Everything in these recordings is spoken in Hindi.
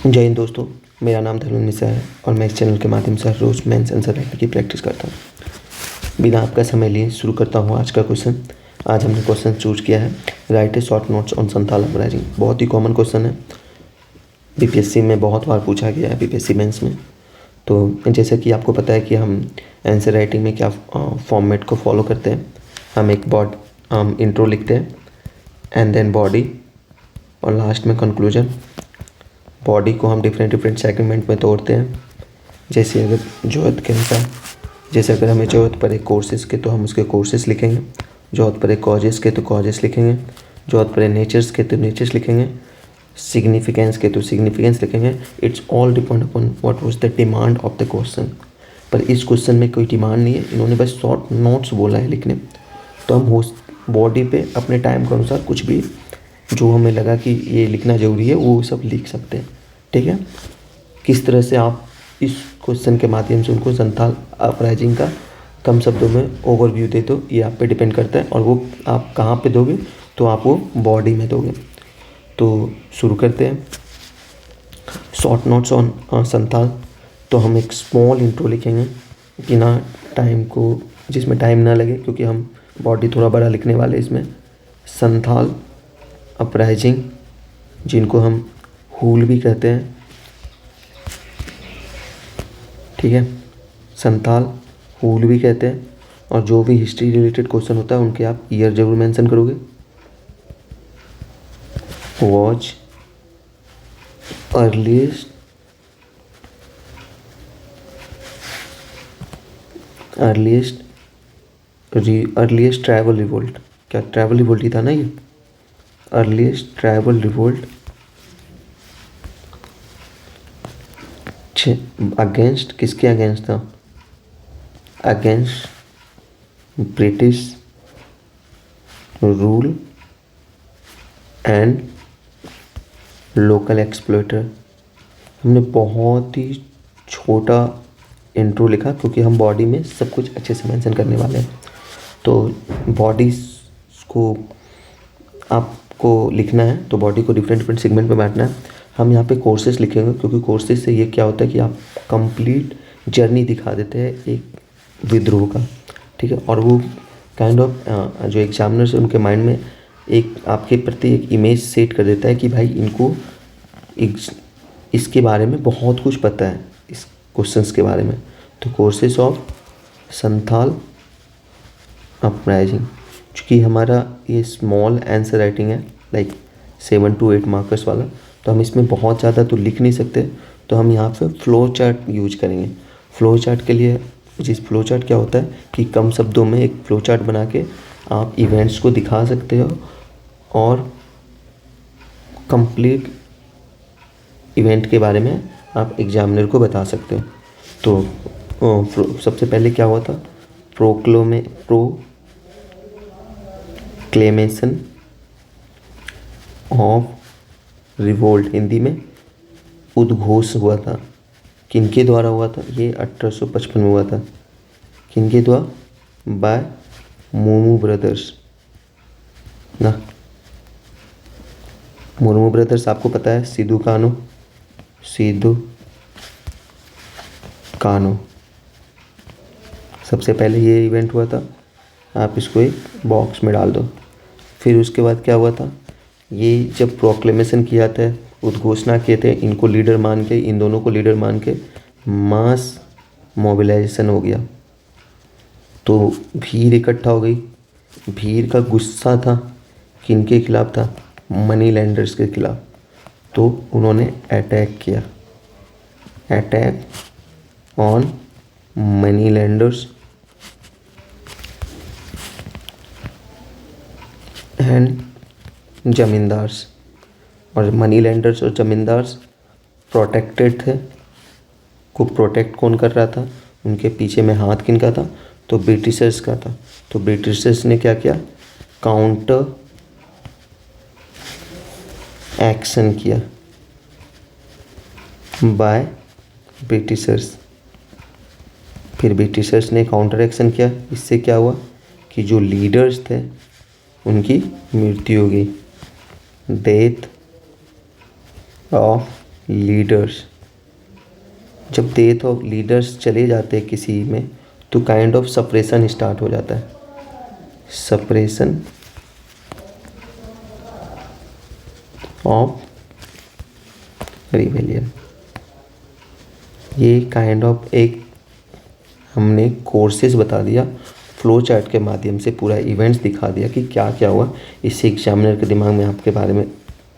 जय हिंद दोस्तों, मेरा नाम धर्मेंद्र मिश्रा है और मैं इस चैनल के माध्यम से हर रोज़ मेंस आंसर राइटिंग की प्रैक्टिस करता हूँ। बिना आपका समय लिए शुरू करता हूँ आज का क्वेश्चन। आज हमने क्वेश्चन चूज किया है right A short notes on Santhal uprising. बहुत ही कॉमन क्वेश्चन है, बीपीएससी में बहुत बार पूछा गया है, बीपीएससी मेंस में। तो जैसे कि आपको पता है कि हम आंसर राइटिंग में क्या फॉर्मेट को फॉलो करते हैं। हम एक इंट्रो लिखते हैं एंड देन बॉडी और लास्ट में कंक्लूजन। बॉडी को हम डिफरेंट सेगमेंट में तोड़ते हैं, जैसे अगर ज़रूरत के अनुसार। जैसे अगर हमें ज़रूरत पड़े कोर्सेज़ के तो हम उसके कोर्सेज़ लिखेंगे, ज़रूरत पड़े कॉजेज़ के तो कॉजेज़ लिखेंगे, ज़रूरत पड़े नेचर्स के तो नेचर्स लिखेंगे, सिग्निफिकेंस के तो सिग्निफिकेंस लिखेंगे। It's all depend upon what was the demand of the question. पर इस क्वेश्चन में कोई डिमांड नहीं है, इन्होंने बस शॉर्ट नोट्स बोला है लिखने। तो हम बॉडी पे अपने टाइम के अनुसार कुछ भी जो हमें लगा कि ये लिखना ज़रूरी है वो सब लिख सकते हैं, ठीक है। किस तरह से आप इस क्वेश्चन के माध्यम से उनको संथाल अपराइजिंग का कम शब्दों में ओवरव्यू दे दो, ये आप पे डिपेंड करता है। और वो आप कहाँ पे दोगे, तो आप वो बॉडी में दोगे। तो शुरू करते हैं शॉर्ट नोट्स ऑन संथाल। तो हम एक स्मॉल इंट्रो लिखेंगे बिना टाइम को, जिसमें टाइम ना लगे, क्योंकि हम बॉडी थोड़ा बड़ा लिखने वाले इसमें। संथाल अपराइजिंग, जिनको हम हूल भी कहते हैं, ठीक है। संथाल हूल भी कहते हैं। और जो भी हिस्ट्री रिलेटेड क्वेश्चन होता है उनके आप ईयर जरूर मेंशन करोगे। Watch earliest tribal revolt. क्या ट्राइबल रिवोल्ट ही था ना ये? अर्लीस्ट ट्राइबल रिवोल्ट अगेंस्ट, किसके अगेंस्ट था? Against British rule and local exploiter. हमने बहुत ही छोटा इंट्रो लिखा क्योंकि हम बॉडी में सब कुछ अच्छे से मेंशन करने वाले हैं। तो बॉडीज़ को आपको लिखना है, तो बॉडी को डिफरेंट सेगमेंट में बांटना है। हम यहाँ पे कोर्सेज लिखेंगे क्योंकि कोर्सेज से ये क्या होता है कि आप कंप्लीट जर्नी दिखा देते हैं एक विद्रोह का, ठीक है। और वो काइंड ऑफ जो एग्जामिनर्स है उनके माइंड में एक आपके प्रति एक इमेज सेट कर देता है कि भाई इनको इसके बारे में बहुत कुछ पता है, इस क्वेश्चंस के बारे में। तो कोर्सेज ऑफ संथाल अपराइजिंग, चूँकि हमारा ये स्मॉल आंसर राइटिंग है, लाइक 7 to 8 मार्कर्स वाला, तो हम इसमें बहुत ज़्यादा तो लिख नहीं सकते। तो हम यहाँ पे फ्लो चार्ट यूज करेंगे। फ्लो चार्ट के लिए, जिस फ्लो चार्ट क्या होता है कि कम शब्दों में एक फ्लो चार्ट बना के आप इवेंट्स को दिखा सकते हो और कंप्लीट इवेंट के बारे में आप एग्जामिनर को बता सकते हो। तो सबसे पहले क्या हुआ था? प्रोक्लेमेशन ऑफ रिवोल्ट, हिंदी में उद्घोष हुआ था। किनके द्वारा हुआ था? ये 1855 में हुआ था। किनके द्वारा? बाय मुर्मू ब्रदर्स ना। मुर्मू ब्रदर्स आपको पता है, सिद्धू कान्हू। सबसे पहले ये इवेंट हुआ था। आप इसको एक बॉक्स में डाल दो। फिर उसके बाद क्या हुआ था? ये जब प्रोक्लेमेशन किया था, उद्घोषणा किए थे, इनको लीडर मान के, इन दोनों को लीडर मान के मास मोबिलाइजेशन हो गया। तो भीड़ इकट्ठा हो गई। भीड़ का गुस्सा था किनके खिलाफ था? मनी लैंडर्स के खिलाफ। तो उन्होंने अटैक किया, attack on money landers and zamindars. और मनी लैंडर्स और जमींदार्स प्रोटेक्टेड थे। को प्रोटेक्ट कौन कर रहा था? उनके पीछे में हाथ किनका था? तो ब्रिटिशर्स का था। तो ब्रिटिशर्स ने क्या किया? काउंटर एक्शन किया बाय ब्रिटिशर्स। फिर ब्रिटिशर्स ने काउंटर एक्शन किया। इससे क्या हुआ कि जो लीडर्स थे उनकी मृत्यु हो गई, डेथ ऑफ लीडर्स। जब डेथ ऑफ लीडर्स चले जाते हैं किसी में तो काइंड ऑफ सप्रेशन स्टार्ट हो जाता है, सप्रेशन ऑफ रिबेलियन। ये काइंड ऑफ एक हमने कोर्सेज बता दिया, फ्लो चार्ट के माध्यम से पूरा इवेंट्स दिखा दिया कि क्या क्या हुआ। इससे एग्जामिनर के दिमाग में आपके बारे में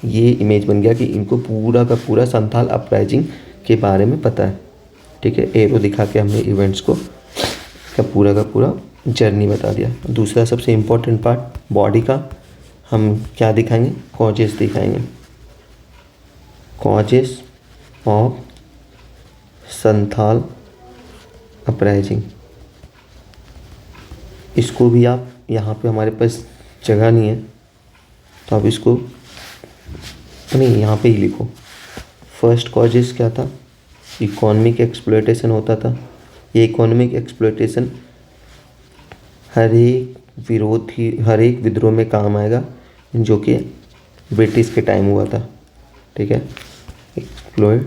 ये इमेज बन गया कि इनको पूरा का पूरा संथाल अपराइजिंग के बारे में पता है। ठीक है, एरो दिखा के हमने इवेंट्स को का पूरा जर्नी बता दिया। दूसरा सबसे इम्पोर्टेंट पार्ट बॉडी का हम क्या दिखाएंगे, कॉजेस दिखाएंगे, कॉजेस ऑफ संथाल अपराइजिंग। इसको भी आप यहाँ पे हमारे पास जगह नहीं है तो आप इसको नहीं यहाँ पे ही लिखो। फर्स्ट कॉजेस क्या था, इकोनॉमिक एक्सप्लॉयटेशन होता था। ये इकोनॉमिक एक्सप्लॉयटेशन हर एक विद्रोह में काम आएगा जो कि ब्रिटिश के टाइम हुआ था। ठीक है, एक्सप्लॉयटेशन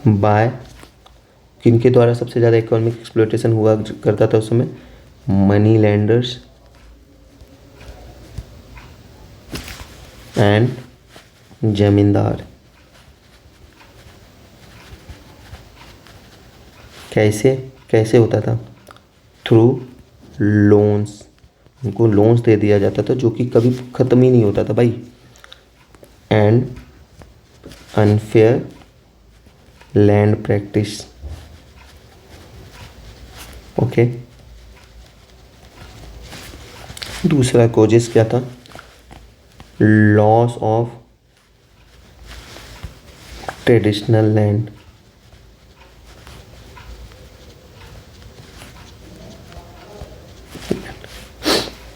बाय किनके द्वारा सबसे ज़्यादा इकोनॉमिक एक्सप्लॉयटेशन हुआ करता था उस समय, मनी लैंडर्स एंड जमींदार। कैसे होता था, थ्रू लोन्स। उनको लोन्स दे दिया जाता था जो कि कभी ख़त्म ही नहीं होता था भाई। And unfair land practice. Okay, दूसरा कॉजेस क्या था, लॉस ऑफ ट्रेडिशनल लैंड।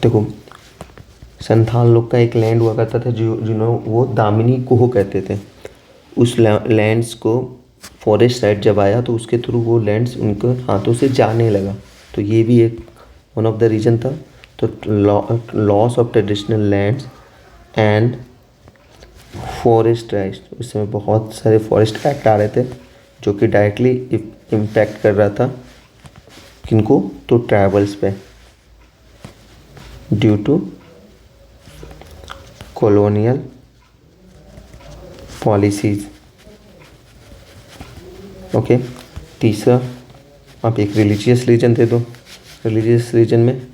देखो, संथाल लोग का एक लैंड हुआ करता था जिन्हों वो दामिनी कुहो कहते थे। उस लैंड्स को फॉरेस्ट राइट जब आया तो उसके थ्रू वो लैंड्स उनके हाथों से जाने लगा, तो ये भी एक वन ऑफ द रीज़न था। तो loss of traditional lands and forest rights. उस समय बहुत सारे फॉरेस्ट एक्ट आ रहे थे जो कि डायरेक्टली इम्पैक्ट कर रहा था किनको, तो ट्राइबल्स पे, due to colonial policies. Okay, तीसरा आप एक रिलीजियस रीजन दे दो। रिलीजियस रीजन में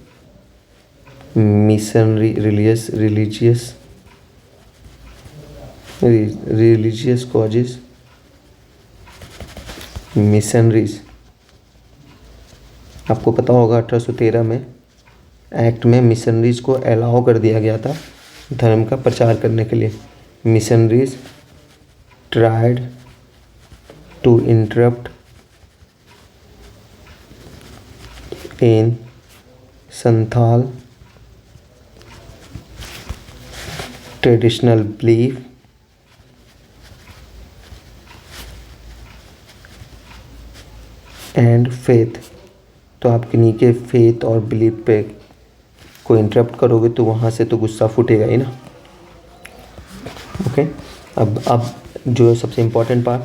मिशनरी रिलीजियस कॉजेस, मिशनरीज। आपको पता होगा 1813 में एक्ट में मिशनरीज को अलाउ कर दिया गया था धर्म का प्रचार करने के लिए। Missionaries tried to interrupt in Santhal traditional belief and faith. तो आप किन्हीं के फेथ और बिलीफ पे को इंटरप्ट करोगे तो वहाँ से तो गुस्सा फूटेगा ही ना। ओके, अब जो सबसे इम्पोर्टेंट पार्ट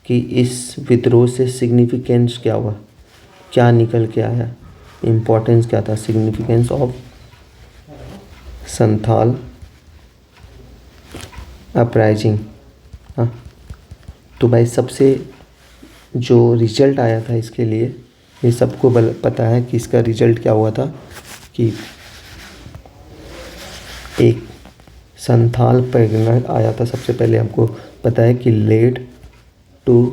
कि इस विद्रोह से सिग्निफिकेंस क्या हुआ, क्या निकल के आया, इम्पोर्टेंस क्या था, सिग्निफिकेंस ऑफ संथाल अपराइजिंग। हाँ, तो भाई सबसे जो रिजल्ट आया था इसके लिए ये सबको पता है कि इसका रिजल्ट क्या हुआ था कि एक संथाल पैगना आया था। सबसे पहले हमको पता है कि led to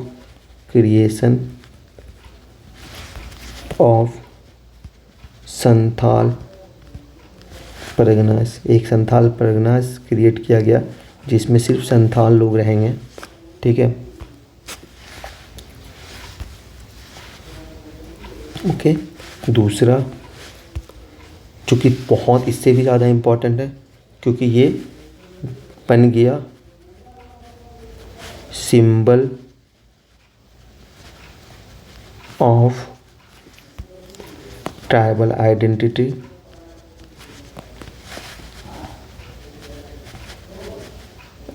creation of Santhal Parganas. एक संथाल परगनास क्रिएट किया गया जिसमें सिर्फ संथाल लोग रहेंगे। ठीक है, ओके। दूसरा जो कि बहुत इससे भी ज़्यादा इम्पोर्टेंट है क्योंकि ये बन गया symbol of tribal identity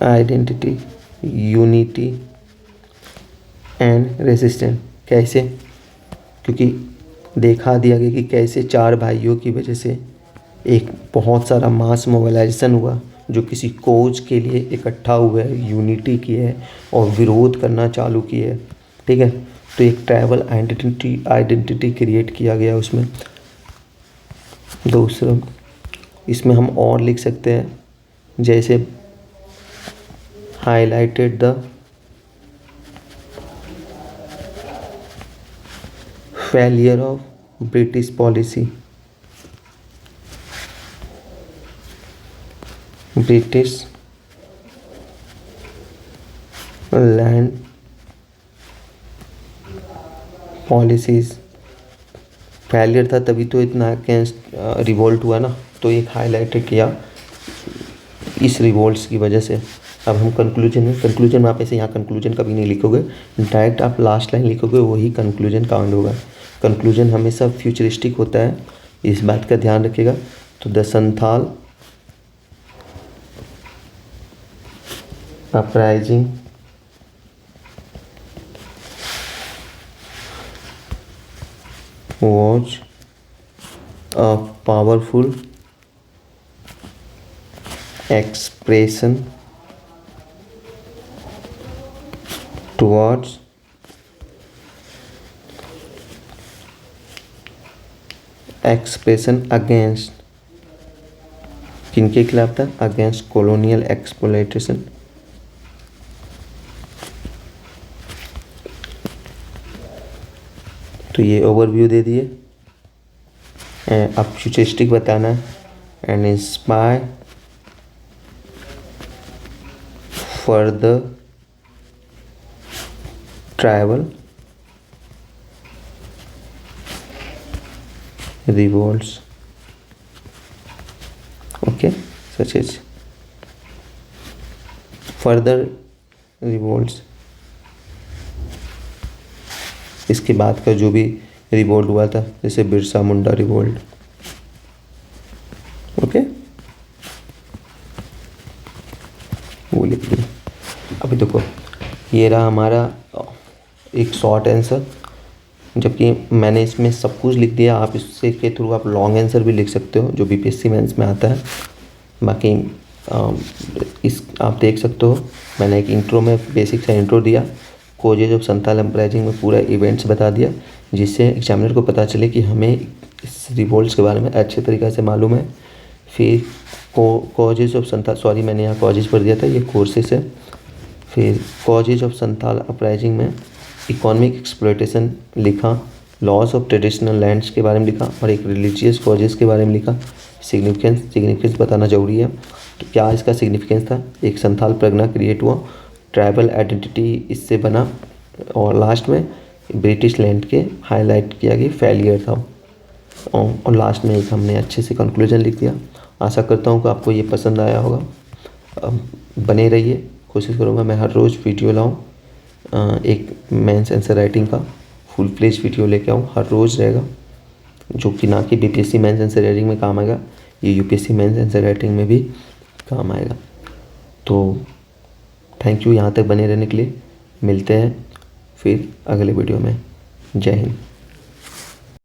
identity, unity and resistance. कैसे? क्योंकि देखा दिया गया कि कैसे चार भाइयों की वजह से एक बहुत सारा मास मोबिलाइजेशन हुआ, जो किसी कोज के लिए इकट्ठा हुए है, यूनिटी की है और विरोध करना चालू किए है। ठीक है, तो एक ट्राइबल आइडेंटिटी क्रिएट किया गया उसमें। दूसरा, इसमें हम और लिख सकते हैं, जैसे highlighted the failure of British policy, British land policies. Failure था तभी तो इतना अगेंस्ट रिवोल्ट हुआ ना, तो एक हाईलाइटेड किया इस रिवोल्ट्स की वजह से। अब हम कंक्लूजन में आप ऐसे यहाँ कंक्लूजन कभी नहीं लिखोगे, डायरेक्ट आप लास्ट लाइन लिखोगे, वही कंक्लूजन काउंट होगा। कंक्लूजन हमेशा फ्यूचरिस्टिक होता है, इस बात का ध्यान रखिएगा। तो the Santhal uprising was a powerful expression towards against, किनके खिलाफ था? Against colonial exploitation. तो ये ओवरव्यू दे दिए। अब फ्यूचरिस्टिक बताना है, and inspire further tribal revolts, okay, such as further revolts। इसके बाद का जो भी रिवोल्ट हुआ था, जैसे बिरसा मुंडा रिवोल्ट, ओके, वो लिख दिया। अभी देखो, ये रहा हमारा एक शॉर्ट आंसर, जबकि मैंने इसमें सब कुछ लिख दिया। आप इससे के थ्रू आप लॉन्ग आंसर भी लिख सकते हो, जो बीपीएससी मेंस में आता है। बाकी इस आप देख सकते हो, मैंने एक इंट्रो में बेसिक सा इंट्रो दिया, कोजेज ऑफ संथाल अपराइजिंग में पूरा इवेंट्स बता दिया, जिससे एग्जामिनर को पता चले कि हमें इस रिवोल्ट्स के बारे में अच्छे तरीक़े से मालूम है। फिर कॉजेज ऑफ संथाल, सॉरी मैंने यहाँ कॉजेज पढ़ दिया था, ये कोर्सेस है। फिर कॉजेज ऑफ संथाल अपराइजिंग में इकोनॉमिक एक्सप्लॉयटेशन लिखा, लॉस ऑफ ट्रेडिशनल लैंड्स के बारे में लिखा, और एक रिलीजियस कॉजेज़ के बारे में लिखा। सिग्निफिकेंस बताना ज़रूरी है। तो क्या इसका सिग्निफिकेंस था? एक संथाल परगना क्रिएट हुआ, ट्राइबल आइडेंटिटी इससे बना, और लास्ट में ब्रिटिश लैंड के हाईलाइट किया गया फेलियर था, और लास्ट में एक हमने अच्छे से कंक्लूजन लिख दिया। आशा करता हूँ कि आपको ये पसंद आया होगा। बने रहिए, कोशिश करूँगा मैं हर रोज़ वीडियो लाऊँ, एक मेंस आंसर राइटिंग का फुल फ्लेज वीडियो लेके आऊँ, हर रोज़ रहेगा, जो कि ना कि बीपीएससी मेंस आंसर राइटिंग में काम आएगा, ये यूपीएससी मेंस आंसर राइटिंग में भी काम आएगा। तो थैंक यू यहाँ तक बने रहने के लिए। मिलते हैं फिर अगले वीडियो में। जय हिंद।